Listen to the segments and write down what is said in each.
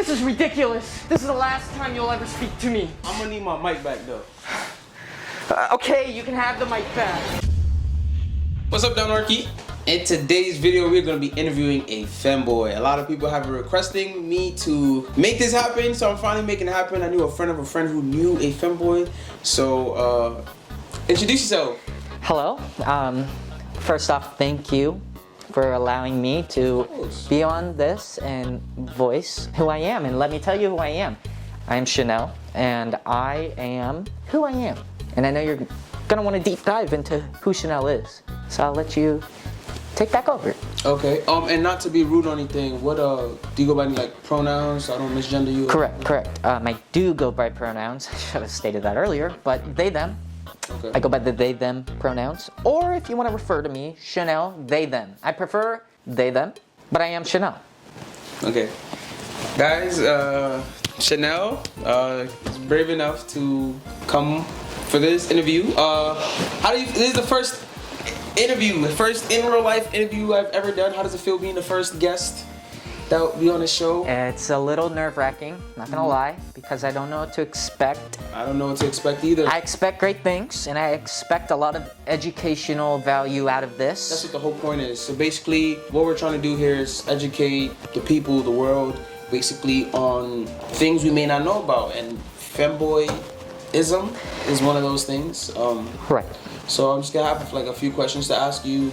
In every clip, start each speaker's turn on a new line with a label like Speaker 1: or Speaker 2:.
Speaker 1: This is ridiculous. This is the last time you'll ever speak to me.
Speaker 2: I'm gonna need my mic back though.
Speaker 1: Okay, you can have the mic back.
Speaker 2: What's up, Donarchy? In today's video, we're gonna be interviewing a femboy. A lot of people have been requesting me to make this happen, so I'm finally making it happen. I knew a friend of a friend who knew a femboy, so introduce yourself.
Speaker 3: Hello. First off, thank you for allowing me to be on this and voice who I am. And let me tell you who I am. I am Chanel, and I am who I am. And I know you're gonna want to deep dive into who Chanel is. So I'll let you take back over.
Speaker 2: Okay. And not to be rude or anything, what do you go by any like pronouns? So I don't misgender you.
Speaker 3: Correct. I do go by pronouns. I should have stated that earlier, but they, them.
Speaker 2: Okay.
Speaker 3: I go by the they, them pronouns. Or if you want to refer to me, Chanel, they, them. I prefer they, them, but I am Chanel.
Speaker 2: Okay. Guys, Chanel is brave enough to come for this interview. This is the first interview, the first in real life interview I've ever done. How does it feel being the first guest that will be on the show?
Speaker 3: It's a little nerve-wracking, not gonna lie, because I don't know what to expect.
Speaker 2: I don't know what to expect either.
Speaker 3: I expect great things, and I expect a lot of educational value out of
Speaker 2: That's
Speaker 3: this.
Speaker 2: what the whole point is. So basically, what we're trying to do here is educate the people, the world, basically on things we may not know about. And femboyism is one of those things.
Speaker 3: Right.
Speaker 2: So I'm just gonna have like a few questions to ask you,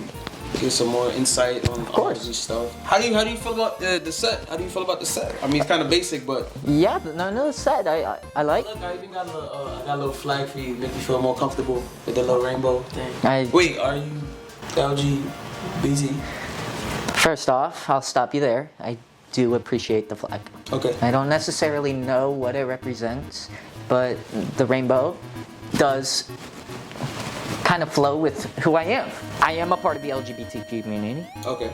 Speaker 2: get some more insight on all of this stuff. How do you feel about the set? How do you feel about the set? I mean, it's kind of basic, but
Speaker 3: Yeah, no, set. I like.
Speaker 2: look, I even got a little flag for you, make you feel more comfortable with the little rainbow thing. Wait, are you LGBT?
Speaker 3: First off, I'll stop you there. I do appreciate the flag.
Speaker 2: Okay.
Speaker 3: I don't necessarily know what it represents, but the rainbow does kind of flow with who I am. I am a part of the LGBTQ community.
Speaker 2: Okay.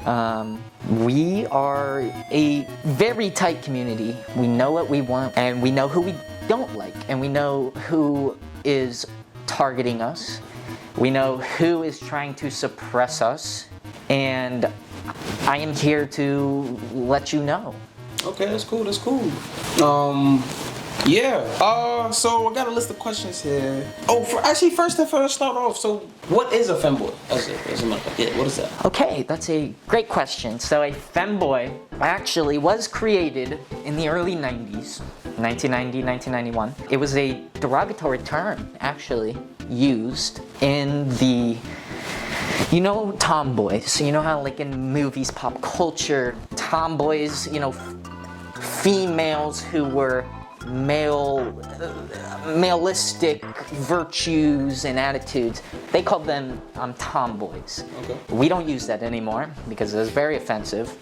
Speaker 3: We are a very tight community. We know what we want, and we know who we don't like, and we know who is targeting us. We know who is trying to suppress us, and I am here to let you know.
Speaker 2: Okay, that's cool. That's cool. Yeah. So I got a list of questions here. Oh, first start off. So, what is a femboy? What is that?
Speaker 3: Okay, that's a great question. So a femboy actually was created in the early 90s, 1990, 1991. It was a derogatory term actually used in the, tomboys. You know how like in movies, pop culture, tomboys, females who were maleistic virtues and attitudes, they called them tomboys.
Speaker 2: Okay.
Speaker 3: We don't use that anymore because it was very offensive.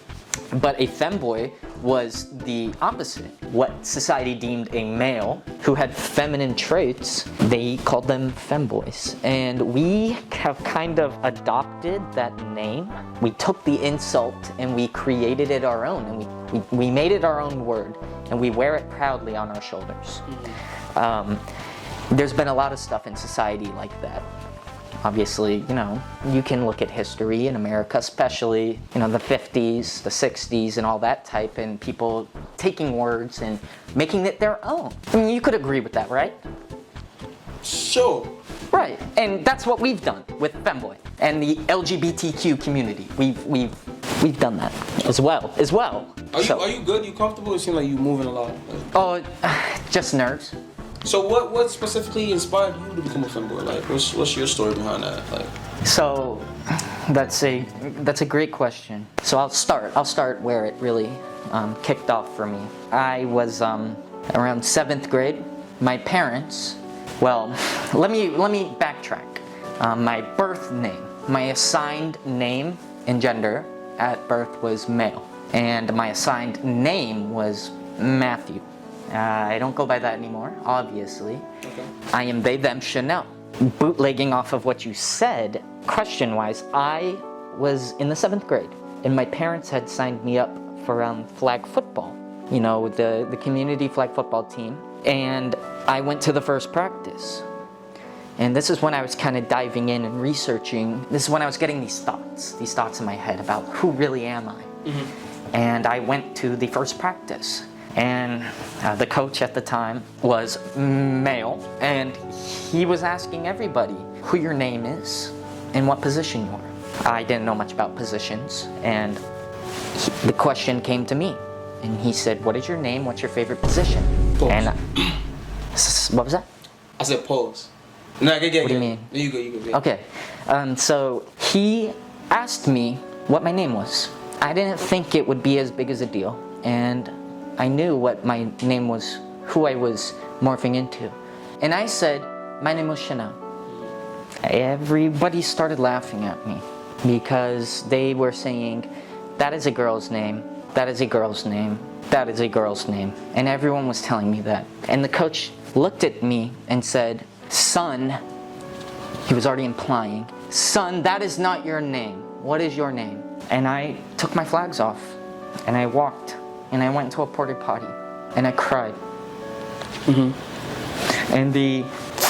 Speaker 3: But a femboy was the opposite. What society deemed a male who had feminine traits, they called them femboys. And we have kind of adopted that name. We took the insult and we created it our own, and we made it our own word, and we wear it proudly on our shoulders. There's been a lot of stuff in society like that. Obviously, you can look at history in America, especially, the 50s, the 60s, and all that type, and people taking words and making it their own. I mean, you could agree with that, right?
Speaker 2: Sure.
Speaker 3: Right, and that's what we've done with femboy and the LGBTQ community. We've done that as well.
Speaker 2: Are you good? You comfortable? It seems like you moving a lot.
Speaker 3: Oh, just nerves.
Speaker 2: So what specifically inspired you to become a femboy? Like, what's your story behind that? Like,
Speaker 3: so that's a great question. So I'll start where it really kicked off for me. I was around 7th grade. My parents, well, let me backtrack. My birth name, my assigned name and gender at birth was male, and my assigned name was Matthew. I don't go by that anymore, obviously.
Speaker 2: okay.
Speaker 3: I am they, them, Chanel. Bootlegging off of what you said, question-wise, I was in the 7th grade, and my parents had signed me up for flag football, the community flag football team, and I went to the first practice. And this is when I was kind of diving in and researching. This is when I was getting these thoughts in my head about who really am I. And I went to the first practice. And the coach at the time was male, and he was asking everybody who your name is and what position you are. I didn't know much about positions, and the question came to me, and he said, "What is your name? What's your favorite position?"
Speaker 2: Pause.
Speaker 3: And what was that?
Speaker 2: I said pause. No, get.
Speaker 3: What do you mean?
Speaker 2: You go.
Speaker 3: Okay, so he asked me what my name was. I didn't think it would be as big as a deal, and I knew what my name was, who I was morphing into. And I said, my name was Chanel. Everybody started laughing at me because they were saying, that is a girl's name, that is a girl's name, that is a girl's name. And everyone was telling me that. And the coach looked at me and said, son, he was already implying, son, that is not your name. What is your name? And I took my flags off and I walked and I went to a porta potty and I cried. And the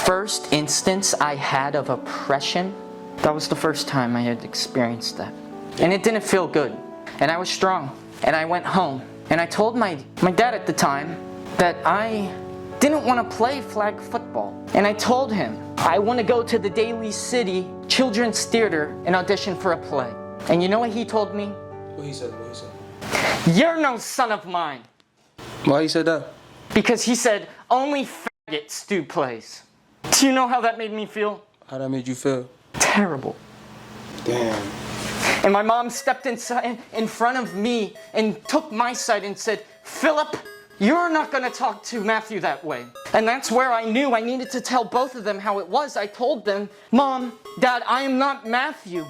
Speaker 3: first instance I had of oppression, that was the first time I had experienced that. And it didn't feel good. And I was strong. And I went home and I told my dad at the time that I didn't want to play flag football. And I told him, I want to go to the Daly City Children's Theater and audition for a play. And you know what he told me?
Speaker 2: What he said?
Speaker 3: You're no son of mine.
Speaker 2: Why he said that?
Speaker 3: Because he said, only faggots do plays. Do you know how that made me feel?
Speaker 2: How that made you feel?
Speaker 3: Terrible.
Speaker 2: Damn.
Speaker 3: And my mom stepped inside in front of me and took my side and said, Philip, you're not going to talk to Matthew that way. And that's where I knew I needed to tell both of them how it was. I told them, Mom, Dad, I am not Matthew.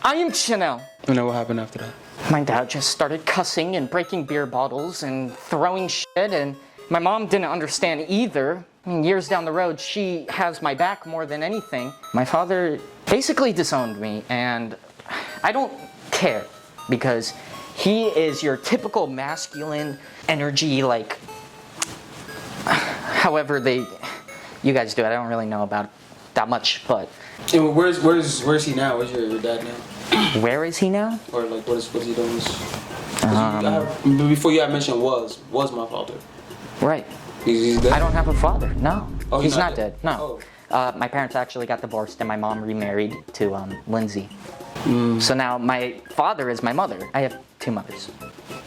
Speaker 3: I am Chanel.
Speaker 2: And then what happened after that?
Speaker 3: My dad just started cussing and breaking beer bottles and throwing shit, and my mom didn't understand either. I mean, years down the road, she has my back more than anything. My father basically disowned me, and I don't care because he is your typical masculine energy, like however you guys do it. I don't really know about it that much, but.
Speaker 2: And where's he now? Where's your dad now?
Speaker 3: Where is he now?
Speaker 2: Or like what is he doing? Before you had mentioned was my father.
Speaker 3: Right.
Speaker 2: He's dead?
Speaker 3: I don't have a father. No.
Speaker 2: Oh,
Speaker 3: he's not dead. No.
Speaker 2: Oh.
Speaker 3: My parents actually got divorced and my mom remarried to Lindsay. So now my father is my mother. I have two mothers.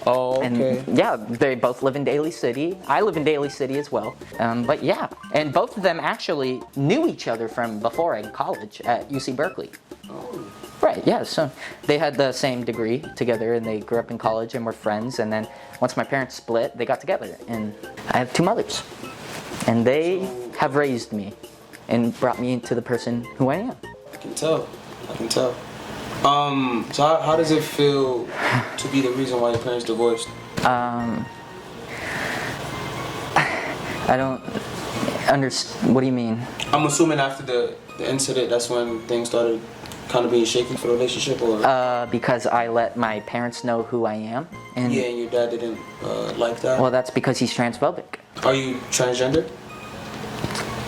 Speaker 2: Oh, okay.
Speaker 3: And yeah, they both live in Daly City. I live in Daly City as well. But yeah, and both of them actually knew each other from before in college at UC Berkeley.
Speaker 2: Oh.
Speaker 3: Right, yeah, so they had the same degree together and they grew up in college and were friends, and then once my parents split, they got together, and I have two mothers. And they have raised me and brought me into the person who I am.
Speaker 2: I can tell. So how does it feel to be the reason why your parents divorced?
Speaker 3: I don't understand. What do you mean?
Speaker 2: I'm assuming after the incident, that's when things started kind of being shaky for the relationship, or?
Speaker 3: Because I let my parents know who I am. And
Speaker 2: Yeah, and your dad didn't like that?
Speaker 3: well, that's because he's transphobic.
Speaker 2: Are you transgender?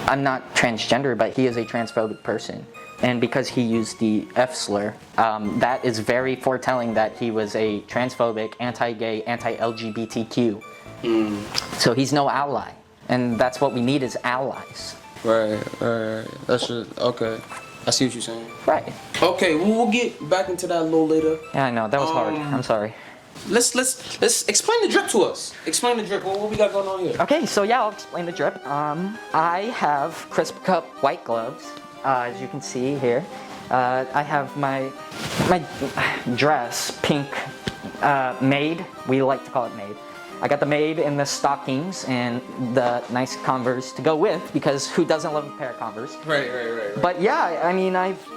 Speaker 3: I'm not transgender, but he is a transphobic person. And because he used the F slur, that is very foretelling that he was a transphobic, anti-gay, anti-LGBTQ. So he's no ally. And that's what we need is allies.
Speaker 2: Right. That's just, okay. I see what you're saying.
Speaker 3: Right.
Speaker 2: Okay, we'll get back into that a little later.
Speaker 3: Yeah, I know. That was hard. I'm sorry.
Speaker 2: Let's explain the drip to us. Explain the drip. What we got going on here?
Speaker 3: Okay, so yeah, I'll explain the drip. I have Crisp Cup white gloves, as you can see here. I have my dress, pink, Maid. We like to call it Maid. I got the Maid in the stockings and the nice Converse to go with, because who doesn't love a pair of Converse?
Speaker 2: Right.
Speaker 3: But yeah, I mean,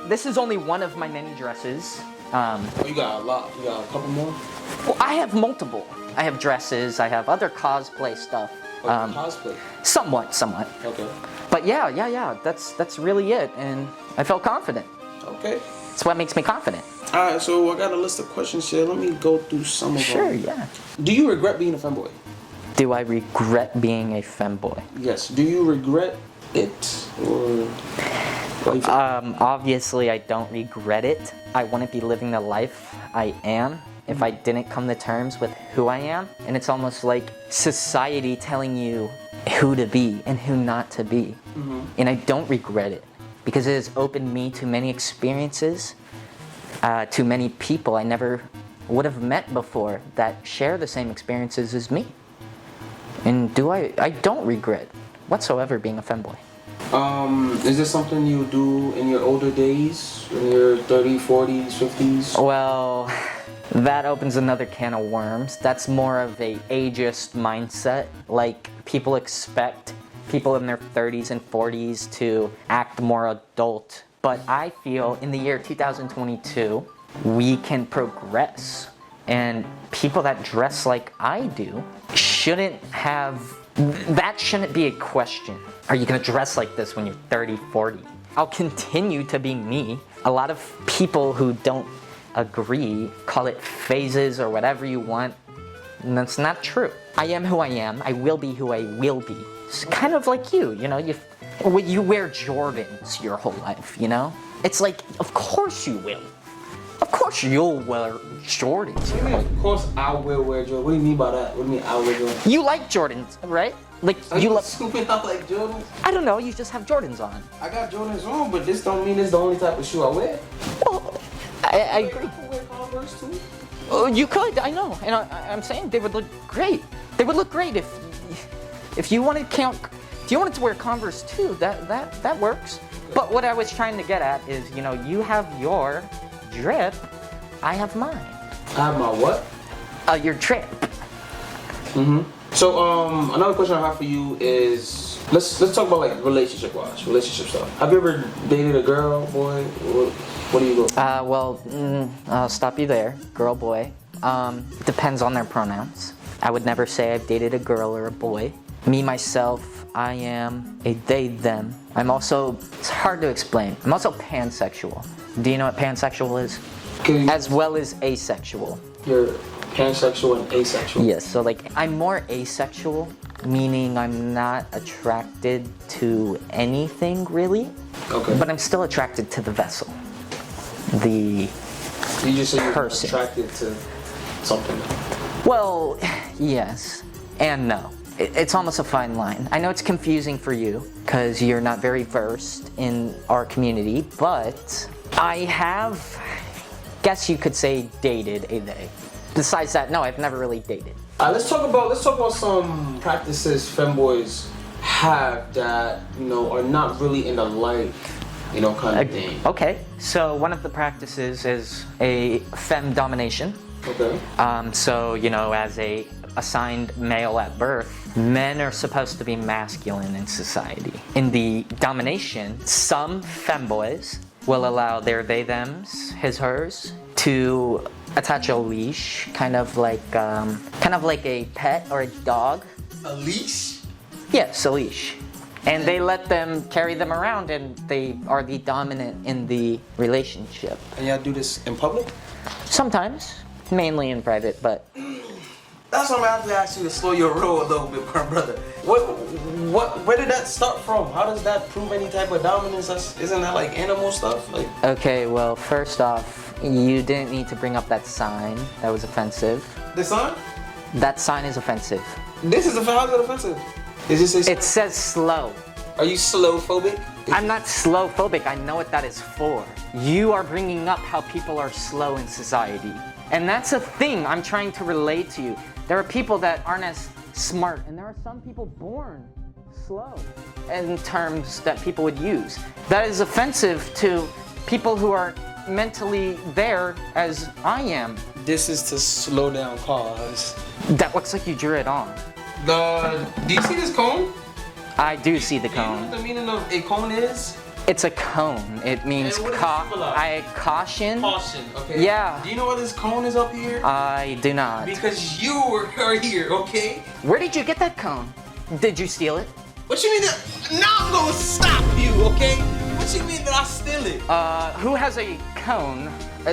Speaker 3: this is only one of my many dresses.
Speaker 2: You got a lot. You got a couple more?
Speaker 3: Well, I have multiple. I have dresses, I have other cosplay stuff.
Speaker 2: Cosplay?
Speaker 3: Somewhat.
Speaker 2: Okay.
Speaker 3: But yeah, that's really it, and I felt confident.
Speaker 2: Okay.
Speaker 3: It's what makes me confident.
Speaker 2: Alright, so I got a list of questions here. Let me go through some of
Speaker 3: Sure,
Speaker 2: them.
Speaker 3: yeah.
Speaker 2: Do you regret being a femboy?
Speaker 3: Do I regret being a femboy?
Speaker 2: Yes. Do you regret it, or? What do you feel?
Speaker 3: Obviously I don't regret it. I wouldn't be living the life I am if I didn't come to terms with who I am. And it's almost like society telling you who to be and who not to be. And I don't regret it because it has opened me to many experiences, to many people I never would have met before that share the same experiences as me. And I don't regret whatsoever being a femboy.
Speaker 2: Is this something you do in your older days, in your 30s, 40s, 50s?
Speaker 3: Well, that opens another can of worms. That's more of a ageist mindset. Like, people expect people in their 30s and 40s to act more adult. But I feel in the year 2022, we can progress. And people that dress like I do that shouldn't be a question. Are you gonna dress like this when you're 30, 40? I'll continue to be me. A lot of people who don't agree call it phases or whatever you want, and that's not true. I am who I am. I will be who I will be. It's kind of like you know, you wear Jordans your whole life, you know? It's like, of course you will. Of course you'll wear Jordans.
Speaker 2: What do you mean, of course I will wear Jordans? What do you mean by that? What do you mean I will wear Jordans?
Speaker 3: You like Jordans, right? Like, you love.
Speaker 2: Assuming I like Jordans?
Speaker 3: I don't know, you just have Jordans on.
Speaker 2: I got Jordans on, but this don't mean it's the only type of shoe I wear.
Speaker 3: Well, I agree.
Speaker 2: I can wear Converse too.
Speaker 3: Oh, you could, I know. And I'm saying they would look great. They would look great if you wanted to wear Converse too, that works. But what I was trying to get at is, you know, you have your drip, I have mine.
Speaker 2: I have my what?
Speaker 3: Your drip.
Speaker 2: So another question I have for you is let's talk about like relationship stuff. Have you ever dated a girl, boy? What do you go?
Speaker 3: I'll stop you there. Girl, boy. Depends on their pronouns. I would never say I've dated a girl or a boy. Me, myself, I am a they, them. It's hard to explain. I'm also pansexual. Do you know what pansexual is? As well as asexual.
Speaker 2: You're pansexual and asexual?
Speaker 3: Yes, so like I'm more asexual, meaning I'm not attracted to anything really.
Speaker 2: Okay.
Speaker 3: But I'm still attracted to the vessel.
Speaker 2: You just say you're
Speaker 3: person.
Speaker 2: attracted to something.
Speaker 3: Well, yes and no. It's almost a fine line. I know it's confusing for you because you're not very versed in our community, but I guess you could say dated a they. Besides that, no, I've never really dated.
Speaker 2: Let's talk about some practices femboys have that, you know, are not really in the light, you know, kind of thing.
Speaker 3: Okay, so one of the practices is a femme domination.
Speaker 2: Okay.
Speaker 3: So, you know, as a assigned male at birth, men are supposed to be masculine in society. In the domination, some femboys will allow their they, thems, his, hers, to attach a leash, kind of like a pet or a dog.
Speaker 2: A leash?
Speaker 3: Yes, a leash. And they let them carry them around, and they are the dominant in the relationship.
Speaker 2: And y'all do this in public?
Speaker 3: Sometimes, mainly in private, but
Speaker 2: That's what I'm gonna have to ask you to slow your roll a little bit, my brother. Where did that start from? How does that prove any type of dominance? Isn't that like animal stuff? Like.
Speaker 3: Okay, well, first off, you didn't need to bring up that sign. That was offensive.
Speaker 2: The sign?
Speaker 3: That sign is offensive.
Speaker 2: This is how is it offensive?
Speaker 3: It says slow.
Speaker 2: Are you slow-phobic?
Speaker 3: I'm not slow-phobic. I know what that is for. You are bringing up how people are slow in society. And that's a thing I'm trying to relate to you. There are people that aren't as smart, and there are some people born slow in terms that people would use. That is offensive to people who are mentally there as I am.
Speaker 2: This is to slow down cars.
Speaker 3: That looks like you drew it on.
Speaker 2: Do you see this cone?
Speaker 3: I do see the
Speaker 2: Do you know
Speaker 3: cone.
Speaker 2: what the meaning of a cone is?
Speaker 3: It's a cone. It means
Speaker 2: And what does it symbolize?
Speaker 3: caution.
Speaker 2: Caution, okay?
Speaker 3: Yeah.
Speaker 2: Do you know why this cone is up here?
Speaker 3: I do not.
Speaker 2: Because you are here, okay?
Speaker 3: Where did you get that cone? Did you steal it?
Speaker 2: What you mean that? Now I'm gonna stop you, okay? What you mean that I steal it?
Speaker 3: Who has a cone?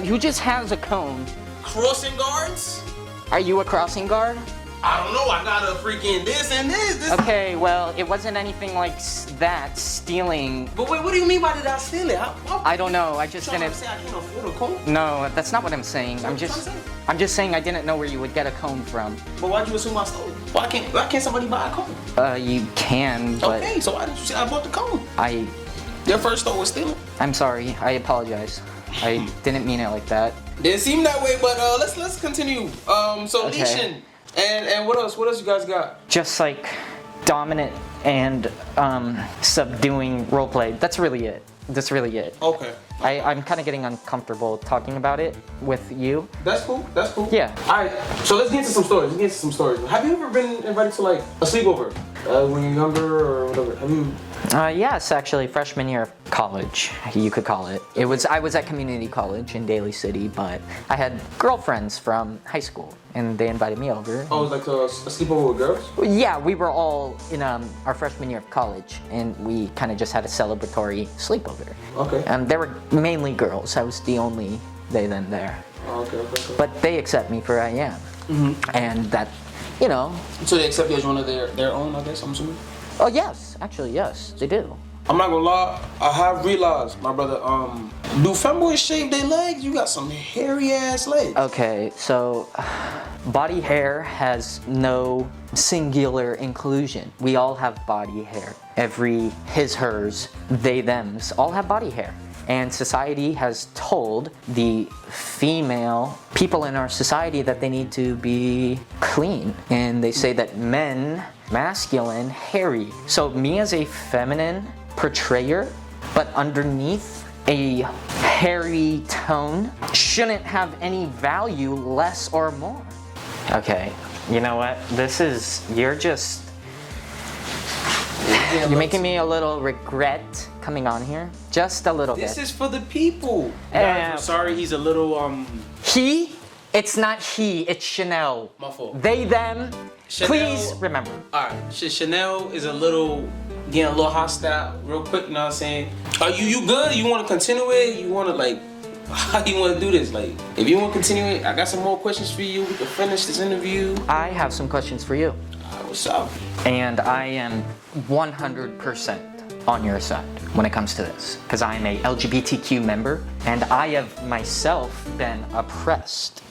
Speaker 3: Who just has a cone?
Speaker 2: Crossing guards?
Speaker 3: Are you a crossing guard?
Speaker 2: I don't know, I got a freaking this and this.
Speaker 3: Okay, well, it wasn't anything like that, stealing.
Speaker 2: But wait, what do you mean by did I steal it?
Speaker 3: I don't know, I just
Speaker 2: trying to
Speaker 3: didn't.
Speaker 2: say I can't afford a cone?
Speaker 3: No, that's not what I'm saying. I'm
Speaker 2: What you
Speaker 3: just.
Speaker 2: trying to say?
Speaker 3: I'm just saying I didn't know where you would get a comb from.
Speaker 2: But why'd you assume I stole it? Why can't somebody buy a comb?
Speaker 3: You can, but
Speaker 2: Okay, so why did you say I bought the comb?
Speaker 3: I
Speaker 2: Your first thought was stealing.
Speaker 3: I'm sorry. I apologize. I didn't mean it like that.
Speaker 2: Didn't seem that way, but let's continue. So
Speaker 3: Okay.
Speaker 2: Nishan, and what else? What else you guys got?
Speaker 3: Just like dominant and subduing roleplay. That's really it. That's really it.
Speaker 2: Okay.
Speaker 3: I'm kind of getting uncomfortable talking about it with you.
Speaker 2: That's cool. That's cool.
Speaker 3: Yeah.
Speaker 2: All right. So let's get into some stories. Have you ever been invited to like a sleepover when you're younger or whatever? Have you?
Speaker 3: Yes, actually, freshman year of college, you could call it. I was at community college in Daly City, but I had girlfriends from high school, and they invited me over.
Speaker 2: Oh, it was like a sleepover with girls?
Speaker 3: Yeah, we were all in our freshman year of college, and we kind of just had a celebratory sleepover.
Speaker 2: Okay.
Speaker 3: There were mainly girls. I was the only they them there,
Speaker 2: Oh, okay.
Speaker 3: but they accept me for who I am, and that, you know.
Speaker 2: So they accept you as one of their own, I guess, I'm assuming?
Speaker 3: Oh yes, actually yes, they do.
Speaker 2: I'm not gonna lie, I have realized, my brother, do femboys shave their legs? You got some hairy ass legs.
Speaker 3: Okay, so body hair has no singular inclusion. We all have body hair. Every his, hers, they, thems all have body hair. And society has told the female people in our society that they need to be clean. And they say that men, masculine, hairy. So me as a feminine portrayer, but underneath a hairy tone, shouldn't have any value, less or more. Okay, you know what? You're making me a little regret coming on here. Just a little
Speaker 2: This
Speaker 3: bit.
Speaker 2: is for the people.
Speaker 3: Yeah.
Speaker 2: I'm sorry, he's a little,
Speaker 3: He? It's not he, it's Chanel.
Speaker 2: My fault.
Speaker 3: They, them.
Speaker 2: Chanel.
Speaker 3: Please remember.
Speaker 2: Alright, Chanel is getting a little hostile real quick, you know what I'm saying? Are you good? You want to continue it? You want to like, how you want to do this? Like, if you want to continue it, I got some more questions for you. We can finish this interview.
Speaker 3: I have some questions for you.
Speaker 2: What's up?
Speaker 3: And I am 100% on your side when it comes to this. Because I am a LGBTQ member and I have myself been oppressed.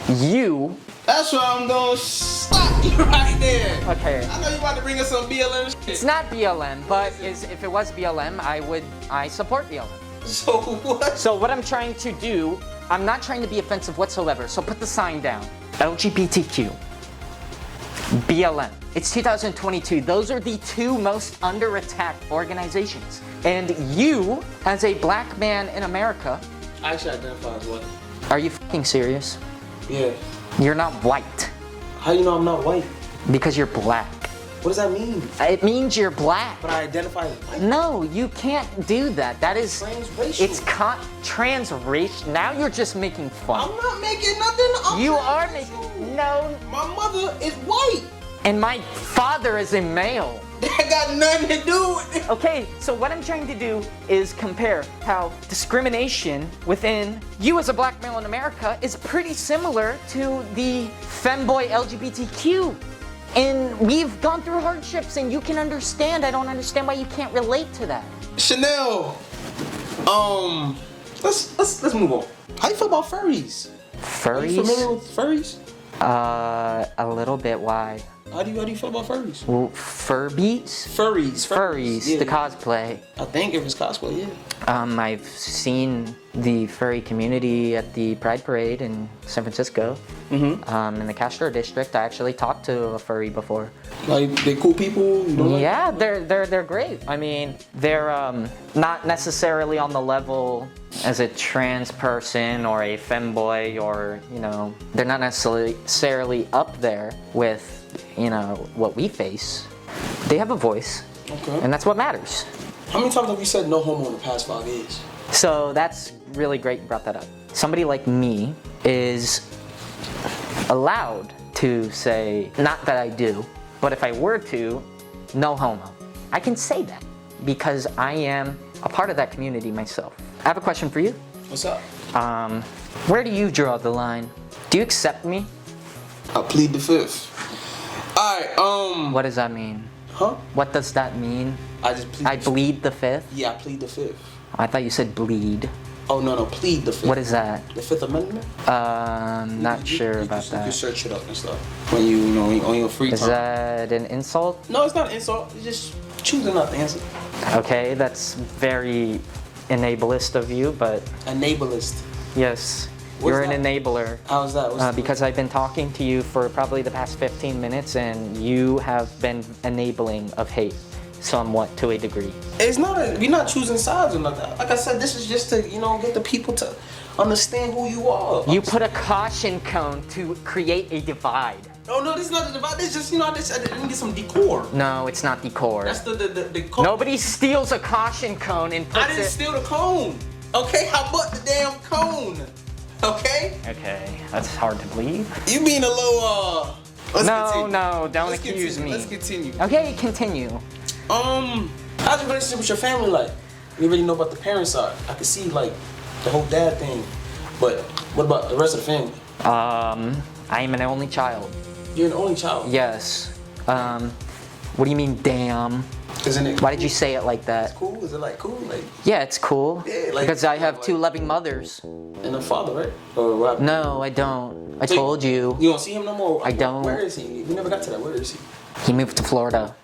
Speaker 3: You.
Speaker 2: That's why I'm gonna stop you right there.
Speaker 3: Okay.
Speaker 2: I know you about to bring us some BLM shit.
Speaker 3: It's not BLM, but if it was BLM, I support BLM.
Speaker 2: So what?
Speaker 3: So what I'm trying to do, I'm not trying to be offensive whatsoever, so put the sign down. LGBTQ, BLM. It's 2022. Those are the two most under attack organizations. And you, as a black man in America,
Speaker 2: I actually identify as white.
Speaker 3: are you fucking serious?
Speaker 2: Yeah.
Speaker 3: You're not white.
Speaker 2: How do you know I'm not white?
Speaker 3: Because you're black.
Speaker 2: What does that mean?
Speaker 3: It means you're black.
Speaker 2: But I identify as white.
Speaker 3: No, you can't do that. That is,
Speaker 2: Transracial.
Speaker 3: it's transracial. Now you're just making fun.
Speaker 2: I'm not making nothing.
Speaker 3: You are making, no.
Speaker 2: My mother is white.
Speaker 3: And my father is a male.
Speaker 2: That got nothing to do with it.
Speaker 3: Okay, so what I'm trying to do is compare how discrimination within you as a black male in America is pretty similar to the femboy LGBTQ. And we've gone through hardships and you can understand. I don't understand why you can't relate to that.
Speaker 2: Chanel, let's move on. How you feel about furries? Are you familiar
Speaker 3: Furries?
Speaker 2: with furries?
Speaker 3: A little bit. Why?
Speaker 2: How do you feel about furries?
Speaker 3: Well, Furbies? Furries,
Speaker 2: Yeah.
Speaker 3: the cosplay.
Speaker 2: I think if it's cosplay, yeah.
Speaker 3: I've seen the furry community at the Pride Parade in San Francisco. In the Castro district. I actually talked to a furry before.
Speaker 2: Like they cool people. You know,
Speaker 3: Yeah, they're great. I mean, they're not necessarily on the level as a trans person or a femboy, or they're not necessarily up there with what we face. They have a voice,
Speaker 2: Okay.
Speaker 3: and that's what matters.
Speaker 2: How many times have you said no homo in the past 5 years?
Speaker 3: So that's really great you brought that up. Somebody like me is allowed to say, not that I do, but if I were to, no homo. I can say that because I am a part of that community myself. I have a question for you.
Speaker 2: What's up?
Speaker 3: Where do you draw the line? Do you accept me?
Speaker 2: I plead the fifth. Alright,
Speaker 3: What does that mean?
Speaker 2: Huh?
Speaker 3: What does that mean?
Speaker 2: I just plead
Speaker 3: I
Speaker 2: the
Speaker 3: bleed the fifth?
Speaker 2: Yeah, I plead the fifth.
Speaker 3: I thought you said bleed.
Speaker 2: Oh no, plead the fifth.
Speaker 3: What is that?
Speaker 2: The Fifth Amendment?
Speaker 3: Not sure about
Speaker 2: You can
Speaker 3: that.
Speaker 2: search it up and stuff when you know on your free
Speaker 3: Is
Speaker 2: time.
Speaker 3: that an insult?
Speaker 2: No, it's not an insult. It's just choosing not to answer.
Speaker 3: Okay, that's very enablest of you, but
Speaker 2: Enableist.
Speaker 3: yes,
Speaker 2: What's
Speaker 3: you're an
Speaker 2: that?
Speaker 3: enabler.
Speaker 2: How's that? What's
Speaker 3: Because I've been talking to you for probably the past 15 minutes and you have been enabling of hate somewhat to a degree.
Speaker 2: It's not. We're not choosing sides or nothing. Like I said, this is just to get the people to understand who you are.
Speaker 3: You put a caution cone to create a divide.
Speaker 2: Oh no, this is not a divide. This is just I didn't get some decor.
Speaker 3: No, it's not decor.
Speaker 2: That's the cone.
Speaker 3: Nobody steals a caution cone and puts
Speaker 2: I didn't
Speaker 3: it...
Speaker 2: steal the cone. Okay, I bought the damn cone. Okay.
Speaker 3: Okay, that's hard to believe.
Speaker 2: You being a little Let's
Speaker 3: No,
Speaker 2: continue.
Speaker 3: no, don't
Speaker 2: Let's
Speaker 3: accuse
Speaker 2: continue.
Speaker 3: me.
Speaker 2: Let's continue.
Speaker 3: Okay, continue.
Speaker 2: How's your relationship with your family like? You really know about the parent side. I can see like the whole dad thing, but what about the rest of the family?
Speaker 3: I am an only child.
Speaker 2: You're an only child.
Speaker 3: Yes. What do you mean, damn?
Speaker 2: Isn't it?
Speaker 3: Why did you say it like that?
Speaker 2: cool? Is it like cool? Like
Speaker 3: Yeah, it's cool.
Speaker 2: Yeah, like-
Speaker 3: because I have
Speaker 2: like-
Speaker 3: two loving mothers.
Speaker 2: and a father, right? Or what?
Speaker 3: No, I don't. I
Speaker 2: So
Speaker 3: told you.
Speaker 2: You don't see him no more.
Speaker 3: I don't.
Speaker 2: Where is he? We never got to that. Where is he?
Speaker 3: He moved to Florida.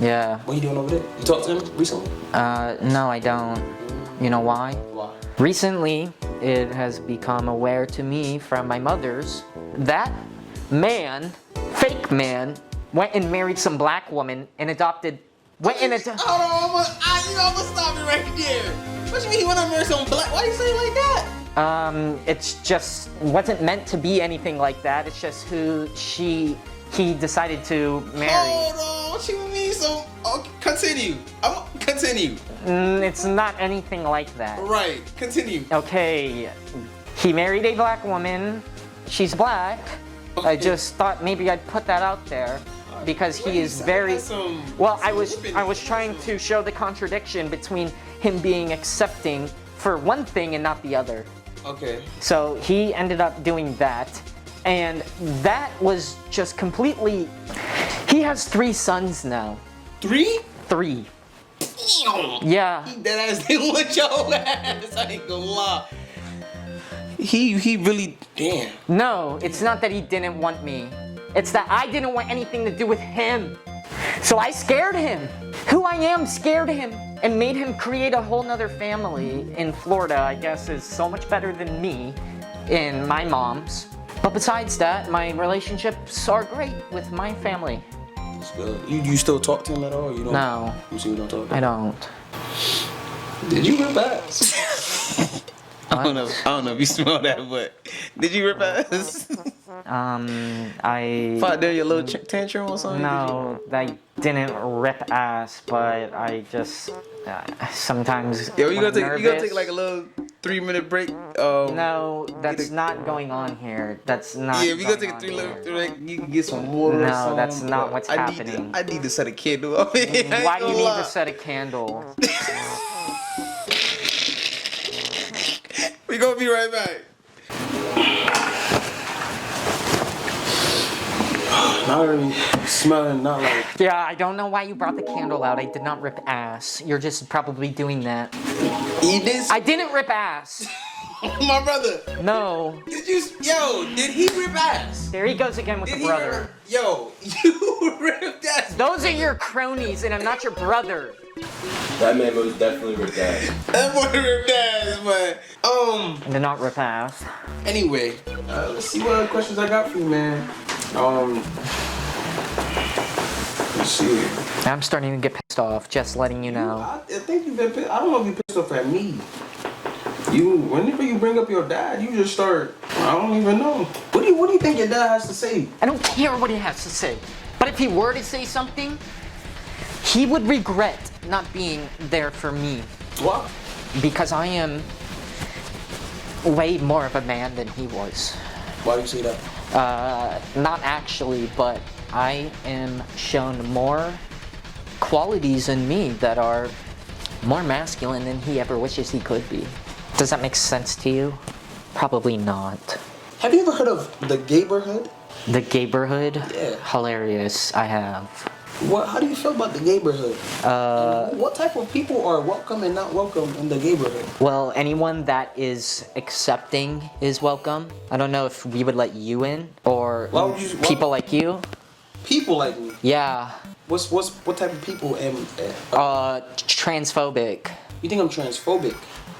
Speaker 3: Yeah.
Speaker 2: What are you doing over there? You talked to him recently?
Speaker 3: No, I don't. You know why?
Speaker 2: Why?
Speaker 3: Recently, it has become aware to me from my mothers that man, fake man, went and married some black woman and adopted.
Speaker 2: Hold on, you almost stop me right there. What you mean he went on marry some black? Why you say it like that?
Speaker 3: It's just wasn't meant to be anything like that. It's just he decided to marry.
Speaker 2: Hold on, what you mean? So, okay, continue. Continue.
Speaker 3: It's not anything like that.
Speaker 2: Right, continue.
Speaker 3: Okay, he married a black woman. She's black. I
Speaker 2: Okay.
Speaker 3: just thought maybe I'd put that out there because he
Speaker 2: Wait,
Speaker 3: is
Speaker 2: so
Speaker 3: very
Speaker 2: that's some-
Speaker 3: well. I
Speaker 2: some
Speaker 3: was trying to show the contradiction between him being accepting for one thing and not the other.
Speaker 2: Okay.
Speaker 3: So he ended up doing that, and that was just completely. He has 3 sons now.
Speaker 2: 3?
Speaker 3: 3.
Speaker 2: Damn.
Speaker 3: Yeah.
Speaker 2: He dead ass didn't want your ass. I ain't gonna lie. He really damn.
Speaker 3: No, it's not that he didn't want me. It's that I didn't want anything to do with him. So I scared him. Who I am scared him and made him create a whole nother family in Florida, I guess, is so much better than me and my mom's. But besides that, my relationships are great with my family.
Speaker 2: That's good. You still talk to him at all? You don't?
Speaker 3: No,
Speaker 2: You see, you don't talk to
Speaker 3: I
Speaker 2: him?
Speaker 3: don't.
Speaker 2: Did you rip ass? I don't know if you smell that, but did you rip ass?
Speaker 3: I...
Speaker 2: Fought there your little tantrum or something?
Speaker 3: No, I didn't rip ass, but I just sometimes.
Speaker 2: Yo, you
Speaker 3: when
Speaker 2: gonna
Speaker 3: I'm
Speaker 2: take like a little 3-minute break?
Speaker 3: No, that's not going on here. That's not.
Speaker 2: Yeah, we gonna take
Speaker 3: going
Speaker 2: a
Speaker 3: on
Speaker 2: 3-minute
Speaker 3: here.
Speaker 2: break. You can get some water. or
Speaker 3: No,
Speaker 2: something,
Speaker 3: that's not
Speaker 2: but
Speaker 3: what's
Speaker 2: I
Speaker 3: happening.
Speaker 2: I need to set a candle up. Why
Speaker 3: Why do you need to set a candle?
Speaker 2: We gonna be right back. Not really smelling, not like.
Speaker 3: Yeah, I don't know why you brought the candle out. I did not rip ass. You're just probably doing that.
Speaker 2: Eat this?
Speaker 3: I didn't rip ass.
Speaker 2: My brother.
Speaker 3: No.
Speaker 2: Did he rip ass?
Speaker 3: There he goes again with
Speaker 2: Did
Speaker 3: the
Speaker 2: he
Speaker 3: brother.
Speaker 2: Yo, you ripped ass.
Speaker 3: Those are your cronies, and I'm not your brother.
Speaker 4: That man was definitely ripped ass.
Speaker 2: That boy ripped ass, but
Speaker 3: I did not rip ass.
Speaker 2: anyway, let's see what other questions I got for you, man. Let's see.
Speaker 3: I'm starting to get pissed off, just letting you know.
Speaker 2: I think you've been pissed. I don't know if you pissed off at me. Whenever you bring up your dad, you just start. I don't even know. What do you think your dad has to say?
Speaker 3: I don't care what he has to say. But if he were to say something, he would regret not being there for me.
Speaker 2: What?
Speaker 3: Because I am way more of a man than he was.
Speaker 2: Why do you say that?
Speaker 3: Not actually, but I am shown more qualities in me that are more masculine than he ever wishes he could be. Does that make sense to you? Probably not.
Speaker 2: Have you ever heard of the Gayborhood?
Speaker 3: The Gayborhood?
Speaker 2: Yeah.
Speaker 3: Hilarious, I have.
Speaker 2: How do you feel about the neighborhood? What type of people are welcome and not welcome in the neighborhood?
Speaker 3: Well, anyone that is accepting is welcome. I don't know if we would let you in or people like you.
Speaker 2: People like me.
Speaker 3: Yeah.
Speaker 2: What type of people am?
Speaker 3: Transphobic.
Speaker 2: You think I'm transphobic?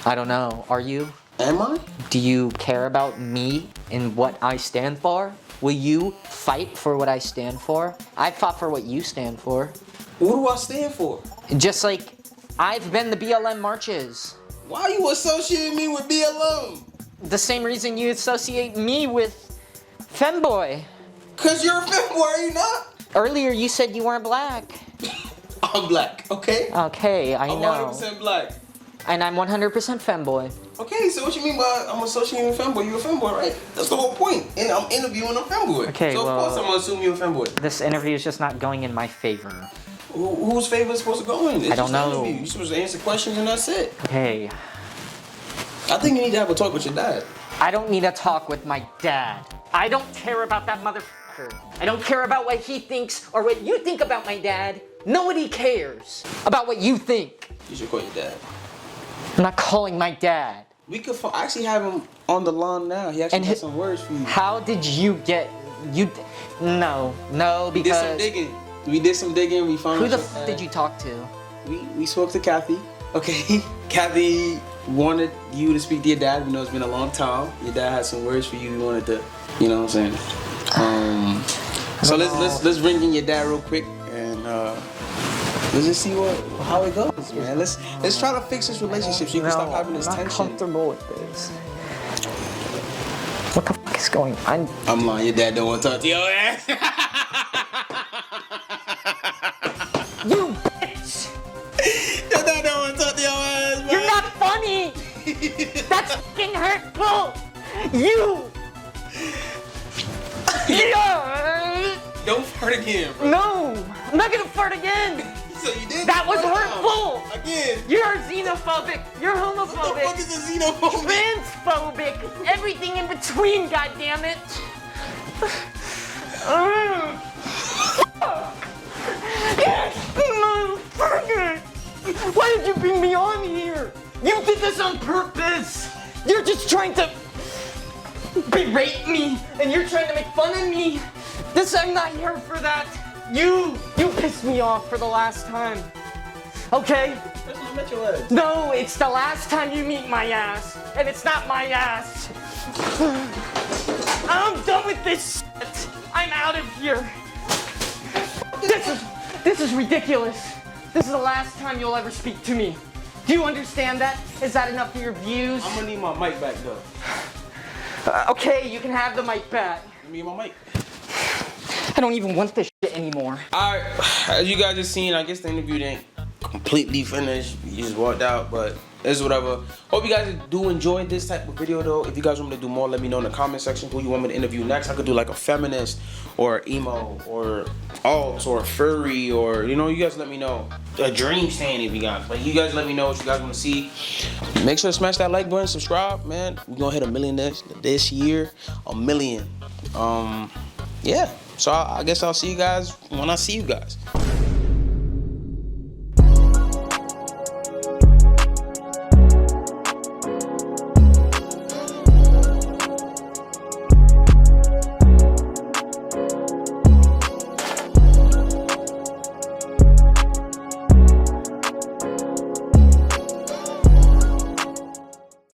Speaker 3: I don't know. Are you?
Speaker 2: Am I?
Speaker 3: Do you care about me and what I stand for? Will you fight for what I stand for? I fought for what you stand for.
Speaker 2: What do I stand for?
Speaker 3: Just like I've been the BLM marches.
Speaker 2: Why are you associating me with BLM?
Speaker 3: The same reason you associate me with femboy.
Speaker 2: Cause you're a femboy, are you not?
Speaker 3: Earlier you said you weren't black.
Speaker 2: I'm black, okay?
Speaker 3: Okay, I
Speaker 2: I'm
Speaker 3: know.
Speaker 2: 100% black.
Speaker 3: And I'm 100% femboy.
Speaker 2: Okay, so what you mean by I'm associating with femboy? You're a femboy, right? That's the whole point. And I'm interviewing a femboy.
Speaker 3: Okay,
Speaker 2: so of course I'm gonna assume you're a femboy.
Speaker 3: This interview is just not going in my favor.
Speaker 2: Whose favor is supposed to go in? It's
Speaker 3: I don't
Speaker 2: just an
Speaker 3: know.
Speaker 2: interview. You're supposed to answer questions and that's it.
Speaker 3: Okay,
Speaker 2: I think you need to have a talk with your dad.
Speaker 3: I don't need a talk with my dad. I don't care about that motherfucker. I don't care about what he thinks or what you think about my dad. Nobody cares about what you think.
Speaker 2: You should call your dad.
Speaker 3: I'm not calling my dad.
Speaker 2: We could actually have him on the lawn now. He actually
Speaker 3: And
Speaker 2: has some words for you.
Speaker 3: How did you get, no,
Speaker 2: We did some
Speaker 3: because
Speaker 2: digging. We did some digging. We found
Speaker 3: who
Speaker 2: out
Speaker 3: the
Speaker 2: your
Speaker 3: f
Speaker 2: dad.
Speaker 3: did you talk to?
Speaker 2: We spoke to Kathy. Okay. Kathy wanted you to speak to your dad. We know it's been a long time. Your dad had some words for you. We wanted to, you know what I'm saying? So let's bring in your dad real quick and let's just see how it goes, man. Let's try to fix this relationship so you can stop having this
Speaker 3: I'm not
Speaker 2: tension.
Speaker 3: comfortable with this. What the fuck is going on?
Speaker 2: I'm lying. Your dad don't want to talk to your ass.
Speaker 3: You bitch!
Speaker 2: Your dad don't want to talk to your ass, man.
Speaker 3: You're not funny! That's fucking hurtful! You! Yeah.
Speaker 2: Don't fart again, bro.
Speaker 3: No! I'm not gonna fart again!
Speaker 2: So you did.
Speaker 3: That was
Speaker 2: fart
Speaker 3: hurtful!
Speaker 2: now. Again.
Speaker 3: You're xenophobic! You're
Speaker 2: What the fuck
Speaker 3: homophobic!
Speaker 2: is a xenophobe?
Speaker 3: Transphobic! Everything in between, goddammit! Motherfucker! Why did you bring me on here? You did this on purpose! You're just trying to berate me, and you're trying to make fun of me! I'm not here for that! You pissed me off for the last time. Okay?
Speaker 2: That's not met your ass.
Speaker 3: No, it's the last time you meet my ass, and it's not my ass. I'm done with this shit. I'm out of here. This is ridiculous. This is the last time you'll ever speak to me. Do you understand that? Is that enough for your views?
Speaker 2: I'm gonna need my mic back though.
Speaker 1: Okay, you can have the mic back.
Speaker 2: Give me my mic.
Speaker 3: I don't even want this shit anymore.
Speaker 2: Alright, as you guys just seen, I guess the interview didn't completely finish. You just walked out, but it's whatever. Hope you guys do enjoy this type of video though. If you guys want me to do more, let me know in the comment section who you want me to interview next. I could do like a feminist or emo or alt or furry or, you know, you guys let me know. A dream stand if you guys. Like, you guys let me know what you guys want to see. Make sure to smash that like button, subscribe, man. We're gonna hit 1 million this year. 1 million. Yeah. So I guess I'll see you guys when I see you guys.